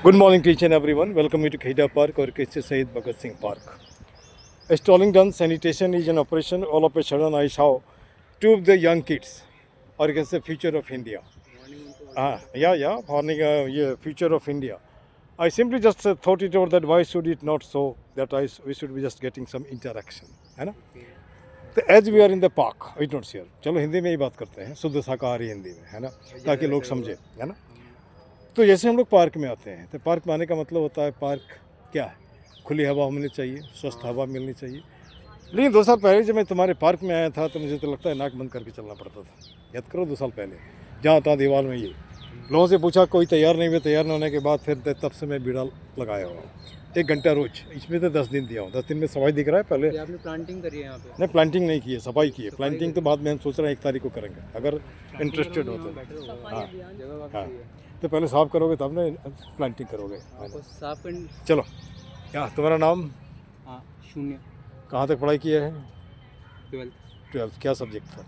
Good morning to each and everyone. Welcome you to Kheda Park or Kishore Shahid Bhagat Singh Park. Installing done, sanitation is an operation. All of a sudden I saw two of the young kids, or you can say future of India. Morning, future of India. I simply just thought it over that why should it not so that we should be just getting some interaction, है ना? तो as we are in the park it not share चलो हिंदी में ही बात करते हैं शुद्ध शाकाहारी हिंदी में है ना ताकि लोग समझें है ना। तो जैसे हम लोग पार्क में आते हैं तो पार्क में आने का मतलब होता है पार्क क्या है, खुली हवा मिलनी चाहिए, स्वस्थ हवा मिलनी चाहिए। लेकिन 2 साल पहले जब मैं तुम्हारे पार्क में आया था तो मुझे तो लगता है नाक बंद करके चलना पड़ता था। याद करो 2 साल पहले जहाँ तहाँ दीवार में ये लोगों से पूछा कोई तैयार नहीं हुए, तैयार न होने के बाद फिर तब से मैं बीड़ा लगाया हुआ 1 घंटा रोज। इसमें तो 10 दिन दिया हूँ, 10 दिन में सफाई दिख रहा है। पहले आपने प्लांटिंग करी है यहाँ पे? नहीं प्लांटिंग नहीं की है, सफाई की है। प्लांटिंग तो बाद में हम सोच रहे हैं 1 तारीख को करेंगे अगर इंटरेस्टेड हो तो। हाँ तो पहले साफ करोगे तब ना प्लांटिंग करोगे। साफ कर चलो क्या तुम्हारा नाम? हाँ शून्य। कहाँ तक पढ़ाई किया है? 12th। क्या सब्जेक्ट था?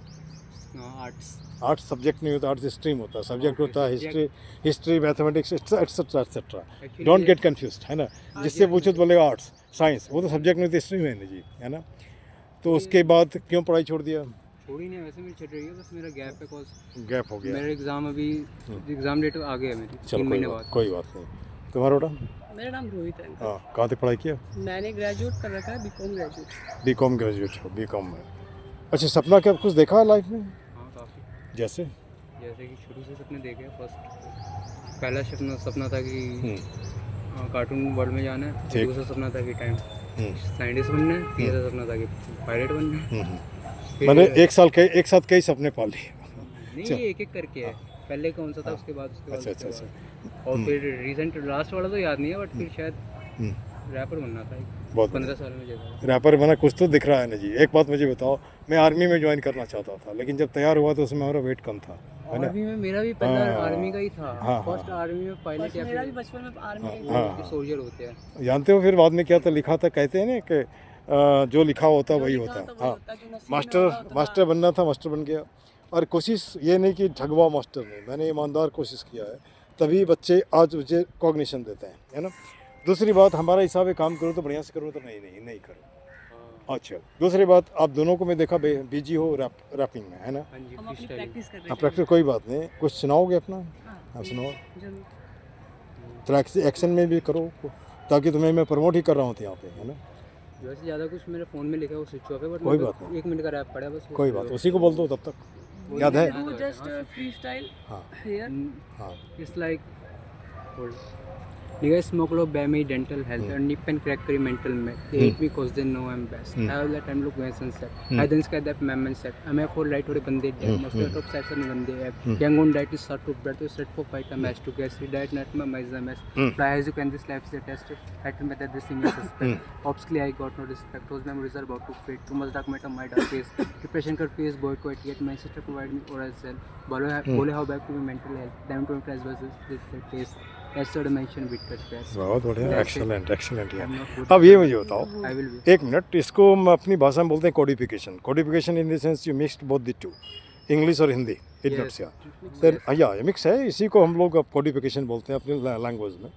आर्ट्स। आर्ट्स सब्जेक्ट नहीं होता, आर्ट्स स्ट्रीम होता है। सब्जेक्ट होता है history mathematics etcetera etcetera. Don't get confused है ना। जिससे पूछो तो बोलेगा आर्ट्स साइंस, वो तो सब्जेक्ट नहीं होती, स्ट्रीम है जी है ना। तो उसके बाद क्यों पढ़ाई छोड़ दिया? छोड़ी नहीं, वैसे मेरी चल रही है, बस मेरा गैप है। कॉज गैप हो गया। मेरा एग्ज़ाम अभी एग्ज़ाम डेट आ गया है मेरी। चलो 3 महीने बाद। कोई बात नहीं। तुम्हारा बेटा? मेरा नाम रोहित है। हाँ कहाँ तक पढ़ाई किया? मैंने ग्रेजुएट कर रखा है, बीकॉम ग्रेजुएट। बीकॉम ग्रेजुएट हो, बीकॉम में। अच्छा सपना क्या कुछ देखा है लाइफ में? हाँ काफ़ी। जैसे कि शुरू से सपने देखे। फर्स्ट पहला सपना था कि कार्टून वर्ल्ड में जाना है। दूसरा सपना था कि साइंटिस्ट बनना है। तीसरा सपना था कि पायलट बनना है। मैंने एक साथ कई सपने पाल लिए। नहीं ये एक करके है। पहले कौन सा था, उसके बाद अच्छा। और फिर रिसेंट लास्ट वाला तो याद नहीं है, बट फिर शायद रैपर बनना था। बहुत 15 साल में जगह रैपर बना कुछ तो दिख रहा है ना जी। एक बात मुझे बताओ, मैं आर्मी में ज्वाइन करना चाहता था लेकिन जब तैयार हुआ तो उसमें हमारा वेट कम था है ना। आर्मी में मेरा भी पहला आर्मी का ही था। फर्स्ट आर्मी में पायलट या मेरा भी फिर बचपन में आर्मी सोल्जर होते हैं। जानते हो फिर बाद में क्या था लिखा था, कहते हैं ना कि जो लिखा होता वही होता है। हाँ मास्टर बनना था, मास्टर बन गया। और कोशिश ये नहीं कि ठगवा मास्टर नहीं, मैंने ईमानदार कोशिश किया है, तभी बच्चे आज मुझे कॉग्निशन देते हैं है ना। दूसरी बात हमारा हिसाब है काम करो तो बढ़िया से करो तो नहीं करो। अच्छा दूसरी बात आप दोनों को मैं देखा बिजी हो रैपिंग में है ना। हम अपनी प्रैक्टिस कर रहे हाँ प्रैक्टिस कोई बात नहीं, कुछ सुनाओगे अपना? हाँ सुनाओ तो एक्शन में भी करो ताकि तुम्हें मैं प्रमोट ही कर रहा हूँ यहाँ पे है ना। वैसे ज़्यादा कुछ मेरे फ़ोन में लिखा है वो स्विच ऑफ है, बट कोई बात नहीं, 1 मिनट का रैप पड़ा बस। कोई बात उसी को बोल दो तब तक याद है। जस्ट फ्रीस्टाइल हाँ हियर। हाँ it's like niggas smoke low buy me dental health and nip and crack kari mental med. They hate me cause they know I'm best. I have that time look when sunset. I then sky that man set. I'm a for light or bande dead. Most of top sides and bande have. Young on diet is start to breath to set for fight a match to get free diet not my is a mess. Fly as you can this life is a test. Had to make that this thing is suspect. Obviously I got no respect. Those memories are about to fade. Too much dark matter my dark face. Depression cut face boycott yet my sister provide me oral cell. Bole how back to me mental health. Them to impress versus this taste. बहुत बढ़िया, excellent यार। अब ये मुझे बताओ 1 minute, इसको हम अपनी भाषा में बोलते हैं codification. Codification in the sense you mixed both the two, English और हिंदी। इट नॉट यार या मिक्स है, इसी को हम लोग कोडिफिकेशन बोलते हैं अपनी लैंग्वेज में।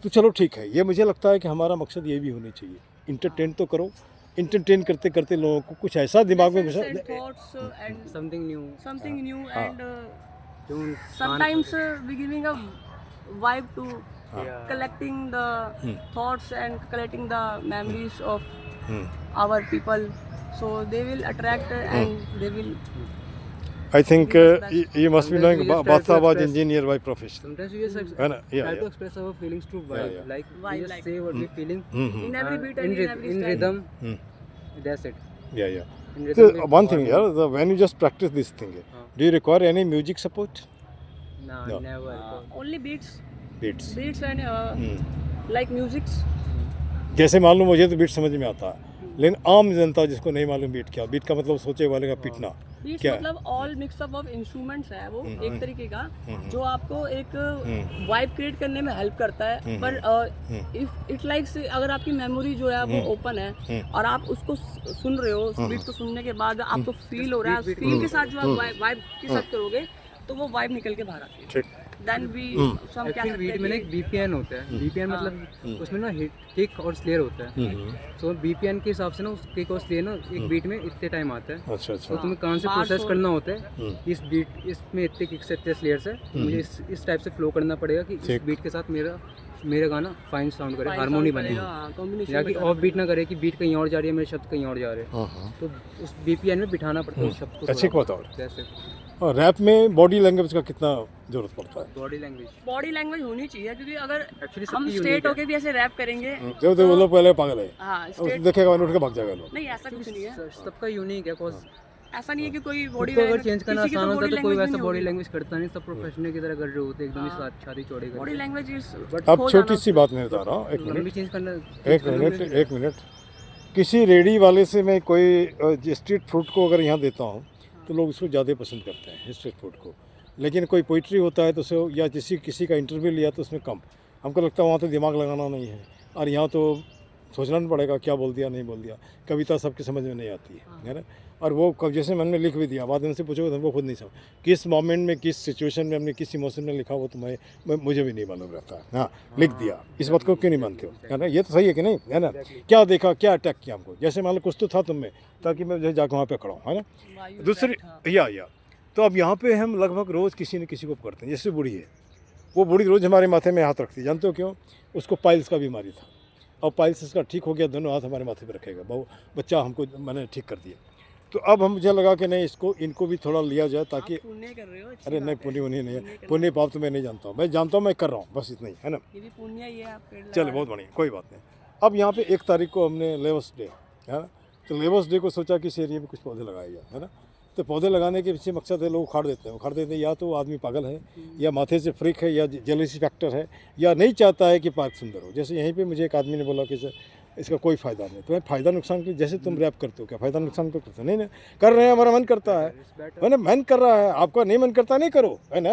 तो चलो ठीक है, ये मुझे लगता है कि हमारा मकसद ये भी होनी चाहिए, इंटरटेन तो करो। इंटरटेन करते करते लोगों को कुछ ऐसा दिमाग में something new and sometimes we giving a vibe to collecting the thoughts and collecting the memories of our people, so they will attract and they will. I think you must be knowing Batha was engineer by profession. Sometimes we just try to express our feelings through vibe. Like we just say what we're feeling in every beat and in every in rhythm. That's it. Yeah. In So rhythm, one thing when you just practice this thing, do you require any music support? No, never. only beats Beats and like musics. जैसे मालूम मुझे तो beat समझ में आता है, लेकिन आम जनता जिसको नहीं मालूम बीट क्या, बीट का मतलब सोचे वाले का पीटना बीट्स क्या मतलब ऑल मिक्सअप ऑफ इंस्ट्रूमेंट्स है वो एक तरीके का जो आपको एक वाइब क्रिएट करने में हेल्प करता है। पर इफ इट लाइक्स अगर आपकी मेमोरी जो है वो ओपन है और आप उसको सुन रहे हो, उस बीट को सुनने के बाद आपको फील हो रहा है, उस फील के साथ जो आप वाइब के साथ करोगे तो वो वाइब निकल के बाहर आती है। ठीक। देन वी सम क्या एक्चुअली बीट में ना एक बीपीएन होता है, बीपीएन मतलब उसमें ना हिट किक और स्लेयर होता है। तो बीपीएन के हिसाब से ना उस किक और स्लेयर ना एक बीट में इतने टाइम आता है। अच्छा अच्छा तो तुम्हें कहाँ से प्रोसेस करना होता है, इस बीट इसमें इतने किक से इतने स्लेयर से मुझे इस टाइप से फ्लो करना पड़ेगा कि इस बीट के साथ मेरा गाना फाइन साउंड करे, हारमोनी बने, या कि ऑफ बीट ना करे कि बीट कहीं और जा रही है, मेरे शब्द कहीं और जा रहे हैं। तो उस बीपीएन में बिठाना पड़ता है उस शब्द को। अच्छी बात। और जैसे और रैप में बॉडी लैंग्वेज का कितना जरूरत पड़ता है? बॉडी लैंग्वेज होनी चाहिए, क्योंकि अगर Actually हम सबकी स्टेट unique होके भी ऐसे रैप करेंगे जो तो वो लोग पहले पागल है, हाँ उसको स्टेट देखेगा उठ के भाग जाएगा लोग। नहीं ऐसा कुछ नहीं है, सबका यूनिक है। कॉज ऐसा नहीं है कि कोई खुद बॉडी को अगर चेंज करना आसान होता है तो कोई वैसा बॉडी लैंग्वेज करता नहीं, सब प्रोफेशनल की तरह कर रहे होते एकदम ही शादी चौड़े बॉडी कर। लैंग्वेज इज अब छोटी सी बात मैं बता रहा हूँ, लंबी चेंज करना एक मिनट। किसी रेडी वाले से मैं कोई स्ट्रीट फूड को अगर यहाँ देता हूँ तो लोग उसको ज़्यादा पसंद करते हैं स्ट्रीट फूड को, लेकिन कोई पोइट्री होता है तो उसे या किसी का इंटरव्यू लिया तो उसमें कम। हमको लगता है वहाँ तो दिमाग लगाना नहीं है, और यहाँ तो सोचना नहीं पड़ेगा क्या बोल दिया नहीं बोल दिया। कविता सबकी समझ में नहीं आती है ना, और वो जैसे मन में लिख भी दिया, बाद में उनसे पूछोगे तो हमको खुद नहीं समझ किस मोमेंट में किस सिचुएशन में हमने किस इमोशन में लिखा वो तो मुझे भी नहीं मालूम रहता है। हाँ लिख दिया, इस बात को क्यों नहीं मानते हो, है ना? ये तो सही है कि नहीं, है ना? क्या देखा, क्या अटैक किया हमको, जैसे मान लो कुछ तो था तुम में, ताकि मैं जो जाकर वहाँ पे खड़ा हूँ, है ना? दूसरी या तो अब यहाँ पे हम लगभग रोज़ किसी न किसी को करते हैं। जैसे बूढ़ी है, वो बूढ़ी रोज़ हमारे माथे में हाथ रखती है, जानते हो क्यों? उसको पाइल्स का बीमारी था, अब पाइल्स इसका ठीक हो गया, दोनों हाथ हमारे माथे पे रखेगा, बच्चा हमको मैंने ठीक कर दिया। तो अब हम मुझे लगा कि नहीं इनको भी थोड़ा लिया जाए, ताकि पुण्य कर रहे हो। अरे नहीं पुण्य नहीं है, पुण्य पाप तो मैं नहीं जानता हूँ, मैं जानता हूँ मैं कर रहा हूँ, बस इतना ही, है ना? ये भी पुण्य ही है, आप पेड़ लगा चलो बहुत बढ़िया, कोई बात नहीं। अब यहाँ पे 1 तारीख को हमने लेबर्स डे है ना, तो लेबर्स डे को सोचा कि इस एरिया में कुछ पौधे लगाए जाए, है ना? तो पौधे लगाने के पीछे मकसद है, लोग उखाड़ देते हैं, या तो आदमी पागल है, या माथे से फ्रिक है, या जेलसी फैक्टर है, या नहीं चाहता है कि पार्क सुंदर हो। जैसे यहीं पे मुझे एक आदमी ने बोला कि इसका कोई फ़ायदा नहीं, तुम्हें फ़ायदा नुकसान की, जैसे तुम रैप करते हो क्या फ़ायदा नुकसान पे करते हो? नहीं कर रहे हैं, हमारा मन करता है ना, मन कर रहा है, आपका नहीं मन करता नहीं करो, है ना?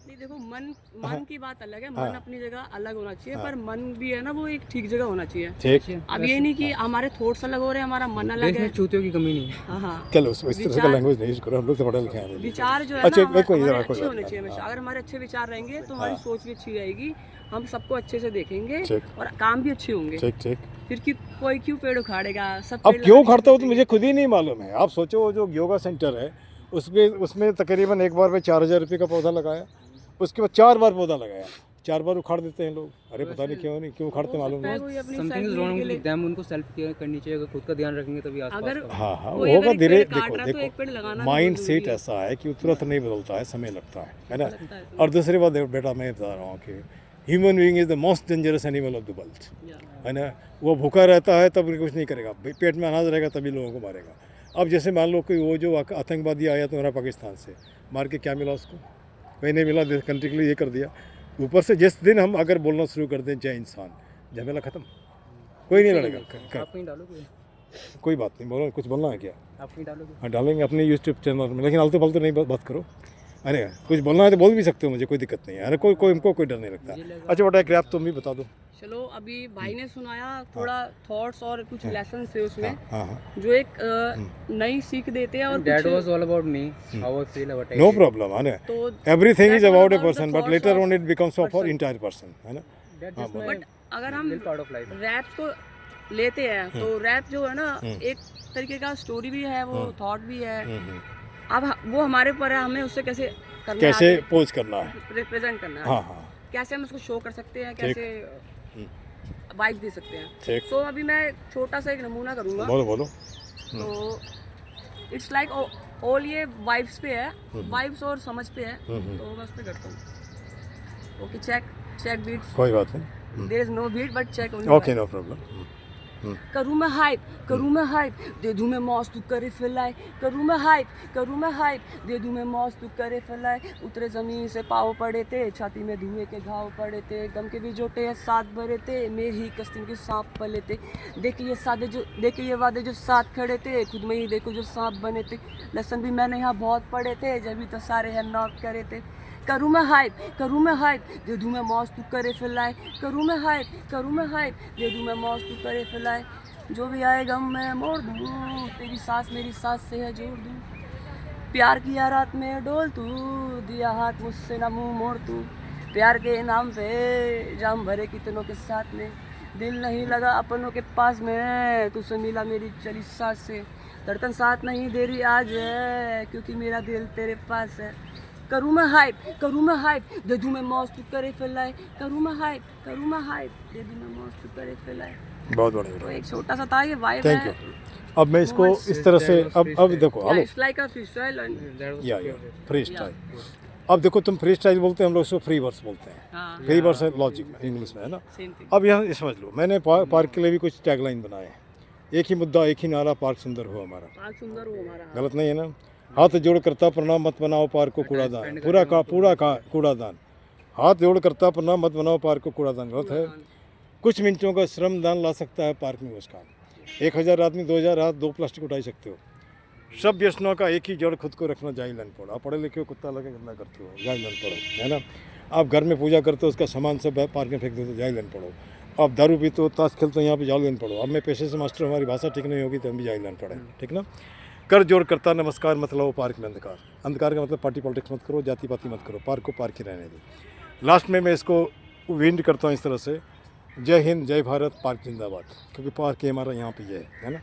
नहीं देखो मन की बात अलग है, मन अपनी जगह अलग होना चाहिए, पर मन भी है ना वो एक ठीक जगह होना चाहिए। ठीक, अब ये नहीं कि हमारे थॉट्स अलग हो रहे हैं, हमारा मन अलग है। चूतियों की कमी नहीं है। हाँ हाँ, चलो इस तरह का लैंग्वेज नहीं यूज करो, हम लोग तो पढ़े लिखे हैं। विचार जो है अच्छा, ना कोई हमारे इधर अच्छे कोई होने चाहिए हमेशा। अगर हमारे अच्छे विचार रहेंगे तो हमारी सोच भी अच्छी रहेगी, हम सबको अच्छे से देखेंगे ठीक। और काम भी अच्छे होंगे। ठीक। फिर कोई क्यों पेड़ उखाड़ेगा? सब अब पेड़ क्यों लगाने उखाड़ता हो तो चाहिए। मुझे खुद ही नहीं मालूम है। आप सोचो, वो जो योगा सेंटर है उसमें तकरीबन एक बार में 4000 रुपये का पौधा लगाया, उसके बाद 4 बार पौधा लगाया, 4 बार उखाड़ देते हैं लोग। अरे पता नहीं क्यों उखाड़ते मालूम नहीं। कोई अपनी समथिंग इज self रॉन्ग के लिए- विद देम, उनको सेल्फ केयर करनी चाहिए। अगर खुद का ध्यान रखेंगे तभी आसपास अगर का। हाँ कोई होगा अगर एक धीरे। पेड़ काट रहा है तो एक पेड़ लगाना भी माइंड बहुत सेट जरूरी है। ऐसा है कि तुरंत नहीं बदलता है, समय लगता है ना? लगता है और दूसरी बात बेटा मैं बता रहा हूँ कि human being is the most dangerous animal of the world, है ना? वो भूखा रहता है तब कुछ नहीं करेगा, पेट में अनाज रहेगा तभी लोगों को मारेगा। अब जैसे मान लो कि वो जो आतंकवादी आया तुम्हारा पाकिस्तान से, मार के क्या मिला उसको? कोई नहीं मिला, कंट्री के लिए ये कर दिया। ऊपर से जिस दिन हम अगर बोलना शुरू कर दें जय इंसान, झमेला ख़त्म, कोई नहीं लड़ेगा। आप कहीं डालोगे? कोई बात नहीं, बोलो कुछ बोलना है क्या? आप कहीं डालोगे? हाँ डालेंगे अपने यूट्यूब चैनल में, लेकिन आलतू फालतू नहीं बात करो। अरे कुछ बोलना है तो बोल भी सकते हो, मुझे कोई दिक्कत नहीं है। अरे हमको कोई डर नहीं लगता। अच्छा बेटा एक रैप तुम भी बता दो। चलो अभी भाई ने सुनाया थोड़ा थॉट्स और कुछ लेसन थे उसमें, हाँ जो एक नई सीख देते हैं। और दैट कुछ was all about me, how I feel about no problem, है ना? तो everything is that was about a about the person, but thoughts later of on it becomes for entire person, है ना? दैट जस्ट माय बट अगर हम part of life. Raps को लेते हैं तो रैप जो है ना एक तरीके का स्टोरी भी है, वो थॉट भी है। अब वो हमारे ऊपर है, हमें उससे कैसे करना है, कैसे पोज करना है। रिप्रेजेंट करना है, हाँ कैसे हम उसको शो कर सकते हैं, कैसे वाइब दे सकते हैं। ठीक। सो अभी मैं छोटा सा एक नमूना करूँगा। बोलो। तो इट्स लाइक ऑल ये वाइब्स पे है, वाइब्स और समझ पे है। तो मैं उस पे करता हूँ। Okay, check beat. कोई बात नहीं, there is no beat but check only. Okay no problem. करूँ मैं हाइप, दे दूँ मैं मौज तू करे फिलाई। करूँ मैं हाइप, दे दूँ मैं मौज तू करे फिलाई। उतरे ज़मीन से पाँव पड़े थे, छाती में धुएं के घाव पड़े थे। गम के भी जोटे साथ भरे थे, मेरी ही कस्तिन के सांप पले थे। देखिए ये वादे जो साथ खड़े थे, खुद में ही देखो जो सांप बने थे। लेसन भी मैंने यहाँ बहुत पढ़े थे, जब भी तो सारे हैं नॉक करे थे। करूँ मैं हाइप, दे दूँ मैं मौज तू करे फिलाई। करूँ मैं हाइप, दे दूँ मैं मौज तू करे फिलाई। जो भी आए गम मैं मोड़ दूँ, तेरी सांस मेरी सांस से है जोड़ दूँ। प्यार किया रात में डोल तू, दिया हाथ मुझसे ना मुँह मोड़ तू। प्यार के नाम पे जाम भरे कितनों के साथ में, दिल नहीं लगा अपनों के पास में, तुझसे मिला मेरी चली सांस से, धड़कन साथ नहीं दे रही आज है, क्योंकि मेरा दिल तेरे पास है। करूँ मैं हाइप दे दूँ मैं मौज तू करे फैलाए, करूँ मैं हाइप दे दूँ मैं मौज तू करे फैलाए। बहुत बढ़िया। तो एक छोटा सा था ये वाइब थैंक है। यू। अब मैं इसको इस तरह से अब देखो hello it's like a freestyle and या फ्री स्टाइल। अब देखो तुम फ्री स्टाइल बोलते हैं, हम लोग उसको फ्री वर्स बोलते हैं। हाँ फ्री वर्स है लॉजिक में, इंग्लिश में है ना। Same thing. अब यहाँ समझ लो, मैंने पार्क के लिए भी कुछ टैगलाइन बनाए हैं। एक ही मुद्दा, एक ही नारा, पार्क सुंदर हो हमारा। पार्क सुंदर हो हमारा। गलत नहीं है ना। हाथ जोड़ करता प्रणाम मत बनाओ पार्क को कूड़ादान, पूरा कूड़ादान। हाथ जोड़ करता प्रणाम मत बनाओ पार्क को कूड़ादान। गलत है। कुछ मिनटों का श्रमदान ला सकता है पार्क में मुस्कान। 1000 आदमी 2000 हाथ 2 प्लास्टिक उठाई सकते हो। सब व्यसनों का एक ही जड़ खुद को रखना, जाहिल अनपढ़। आप पढ़े लिखे हो, कुत्ता लगे गंदा करते हो, जाहिल अनपढ़, है ना। आप घर में पूजा करते हो, उसका सामान सब पार्क में फेंक देते हो, जाहिल अनपढ़। आप दारू पीते हो, ताश खेलते हो, यहाँ पे जाहिल अनपढ़। अब मैं पेशे से मास्टर, हमारी भाषा ठीक नहीं होगी तो हम भी जाहिल अनपढ़ हैं, ठीक ना। कर जोड़ करता नमस्कार मत लाओ पार्क में अंधकार। अंधकार का मतलब पार्टी पॉलिटिक्स मत करो, जाति पाति मत करो, पार्क को पार्क ही रहने दो। लास्ट में मैं इसको विंड करता हूँ इस तरह से, जय हिंद जय भारत पार्क जिंदाबाद, क्योंकि पार्क ही हमारा यहाँ पे ये है ना।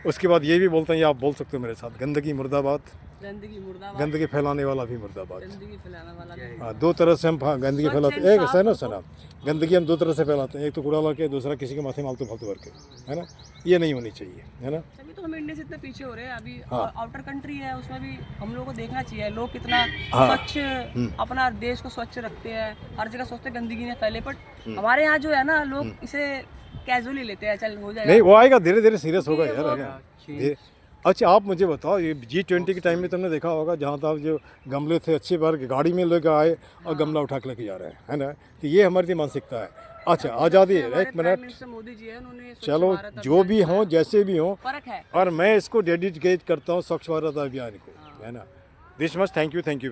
उसके बाद ये भी बोलते हैं, ये आप बोल सकते हो मेरे साथ, गंदगी मुर्दाबाद, गंदगी मुर्दाबाद, गंदगी फैलाने वाला भी मुर्दाबाद। गंदगी फैलाने वाला भी। हाँ, 2 तरह से हम गंदगी फैलाते हैं। एक है ना सना, गंदगी हम 2 तरह से फैलाते हैं, एक तो कूड़ा ला के, दूसरा किसी के माथे में आलतू फालतू भर के, है ना। ये नहीं होनी चाहिए, है ना। तभी तो हम इंडिया से इतने पीछे हो रहे हैं। अभी हाँ। आउटर कंट्री है, उसमें भी हम लोगों को देखना चाहिए, लोग कितना हाँ। स्वच्छ अपना देश को स्वच्छ रखते हैं, हर जगह सोचते हैं गंदगी नहीं फैले, बट हमारे यहाँ जो है ना, लोग इसे कैजुअली लेते हैं, चल हो जाएगा। नहीं, वो आएगा धीरे धीरे, सीरियस होगा यार, है ना। अच्छा आप मुझे बताओ, ये G20 के टाइम में तुमने देखा होगा, जहाँ तक जो गमले थे अच्छी बार गाड़ी में लेकर आए और गमला उठा के लेके जा रहे हैं, है ना। तो ये हमारी मानसिकता है। अच्छा आज़ादी है, एक मिनट, मोदी जी है, उन्होंने स्वच्छ चलो भारत जो भी हो जैसे भी हो, फर्क है। और मैं इसको डेडिकेट करता हूँ स्वच्छ भारत अभियान को, है ना। This much, thank you very